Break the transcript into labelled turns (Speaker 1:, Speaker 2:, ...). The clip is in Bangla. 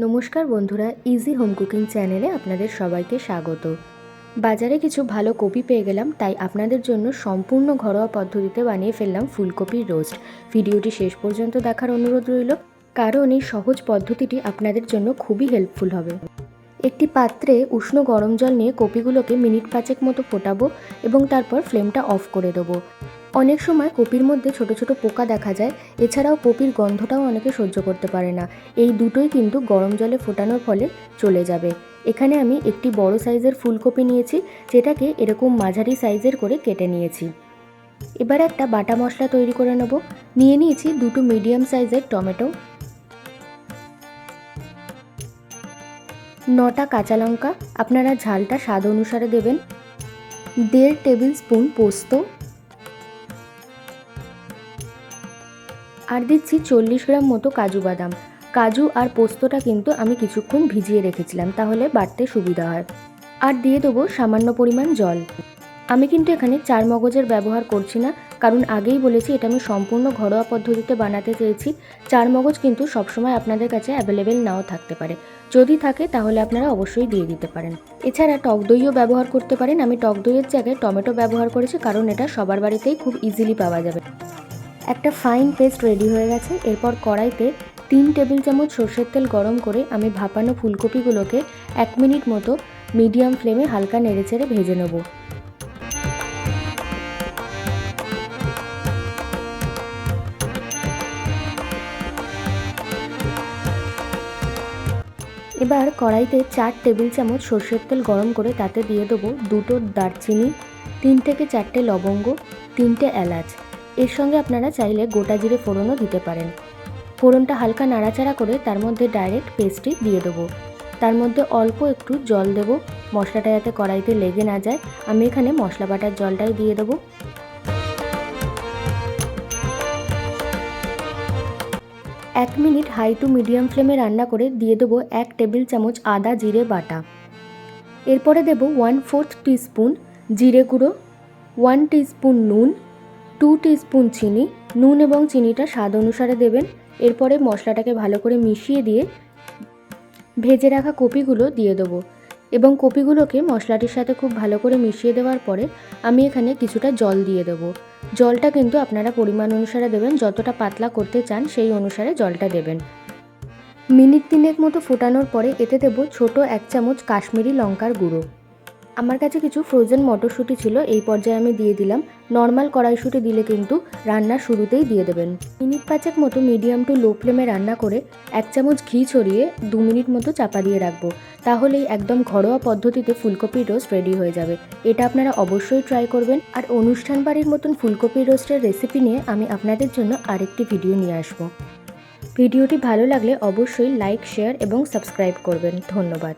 Speaker 1: নমস্কার বন্ধুরা, ইজি হোম কুকিং চ্যানেলে আপনাদের সবাইকে স্বাগত। বাজারে কিছু ভালো কপি পেয়ে গেলাম, তাই আপনাদের জন্য সম্পূর্ণ ঘরোয়া পদ্ধতিতে বানিয়ে ফেললাম ফুলকপির রোস্ট। ভিডিওটি শেষ পর্যন্ত দেখার অনুরোধ রইল, কারণ এই সহজ পদ্ধতিটি আপনাদের জন্য খুবই হেল্পফুল হবে। একটি পাত্রে উষ্ণ গরম জল নিয়ে কপিগুলোকে মিনিট 5 মতো ফোটাবো এবং তারপর ফ্লেমটা অফ করে দেবো। অনেক সময় কপির মধ্যে ছোট ছোট পোকা দেখা যায়, এছাড়াও কপির গন্ধটাও অনেকে সহ্য করতে পারে না। এই দুটোই কিন্তু গরম জলে ফোটানোর ফলে চলে যাবে। এখানে আমি একটি বড় সাইজের ফুলকপি নিয়েছি, যেটাকে এরকম মাঝারি সাইজের করে কেটে নিয়েছি। এবার একটা বাটা মশলা তৈরি করে নেব। নিয়ে নিয়েছি দুটো মিডিয়াম সাইজের টমেটো, 9টা কাঁচা লঙ্কা, আপনারা ঝালটা স্বাদ অনুসারে দেবেন, 1.5 টেবিল স্পুন পোস্ত, আর দিচ্ছি 40 গ্রাম মতো কাজু বাদাম। কাজু আর পোস্তটা কিন্তু আমি কিছুক্ষণ ভিজিয়ে রেখেছিলাম, তাহলে বাটতে সুবিধা হয়। আর দিয়ে দেবো সামান্য পরিমাণ জল। আমি কিন্তু এখানে 4 মগজের ব্যবহার করছি না, কারণ আগেই বলেছি এটা আমি সম্পূর্ণ ঘরোয়া পদ্ধতিতে বানাতে চেয়েছি। 4 মগজ কিন্তু সবসময় আপনাদের কাছে অ্যাভেলেবেল নাও থাকতে পারে, যদি থাকে তাহলে আপনারা অবশ্যই দিয়ে দিতে পারেন। এছাড়া টক দইও ব্যবহার করতে পারেন। আমি টক দইয়ের জায়গায় টমেটো ব্যবহার করেছি, কারণ এটা সবার বাড়িতেই খুব ইজিলি পাওয়া যাবে। একটা ফাইন পেস্ট রেডি হয়ে গেছে। এরপর কড়াইতে 3 টেবিল চামচ সর্ষের তেল গরম করে আমি ভাপানো ফুলকপিগুলোকে 1 মিনিট মতো মিডিয়াম ফ্লেমে হালকা নেড়েচেড়ে ভেজে নেব। এবার কড়াইতে 4 টেবিল চামচ সর্ষের তেল গরম করে তাতে দিয়ে দেবো 2টো দারচিনি, 3 থেকে 4টে লবঙ্গ, 3টে এলাচ। এর সঙ্গে আপনারা চাইলে গোটা জিরে ফোড়নও দিতে পারেন। ফোড়নটা হালকা নাড়াচাড়া করে তার মধ্যে ডাইরেক্ট পেস্টটি দিয়ে দেবো। তার মধ্যে অল্প একটু জল দেবো, মশলাটা যাতে কড়াইতে লেগে না যায়। আমি এখানে মশলা বাটার জলটাই দিয়ে দেবো। 1 মিনিট হাই টু মিডিয়াম ফ্লেমে রান্না করে দিয়ে দেবো 1 টেবিল চামচ আদা জিরে বাটা। এরপরে দেবো 1/4 টিস্পুন জিরে গুঁড়ো, 1 টিস্পুন নুন, 2 টিস্পুন চিনি। নুন এবং চিনিটা স্বাদ অনুসারে দেবেন। এরপরে মশলাটাকে ভালো করে মিশিয়ে দিয়ে ভেজে রাখা কপিগুলো দিয়ে দেবো এবং কপিগুলোকে মশলাটির সাথে খুব ভালো করে মিশিয়ে দেওয়ার পরে আমি এখানে কিছুটা জল দিয়ে দেবো। জলটা কিন্তু আপনারা পরিমাণ অনুসারে দেবেন, যতটা পাতলা করতে চান সেই অনুসারে জলটা দেবেন। মিনিট 3 মতো ফোটানোর পরে এতে দেবো ছোট 1 চামচ কাশ্মীরি লঙ্কার গুঁড়ো। আমার কাছে কিছু ফ্রোজেন মটরশুঁটি ছিল, এই পর্যায়ে আমি দিয়ে দিলাম। নর্মাল কড়াইশুঁটি দিলে কিন্তু রান্নার শুরুতেই দিয়ে দেবেন। মিনিট 5 মতো মিডিয়াম টু লো ফ্লেমে রান্না করে 1 চামচ ঘি ছড়িয়ে 2 মিনিট মতো চাপা দিয়ে রাখবো। তাহলেই একদম ঘরোয়া পদ্ধতিতে ফুলকপির রোস্ট রেডি হয়ে যাবে। এটা আপনারা অবশ্যই ট্রাই করবেন। আর অনুষ্ঠান বাড়ির মতন ফুলকপির রোস্টের রেসিপি নিয়ে আমি আপনাদের জন্য আরেকটি ভিডিও নিয়ে আসবো। ভিডিওটি ভালো লাগলে অবশ্যই লাইক, শেয়ার এবং সাবস্ক্রাইব করবেন। ধন্যবাদ।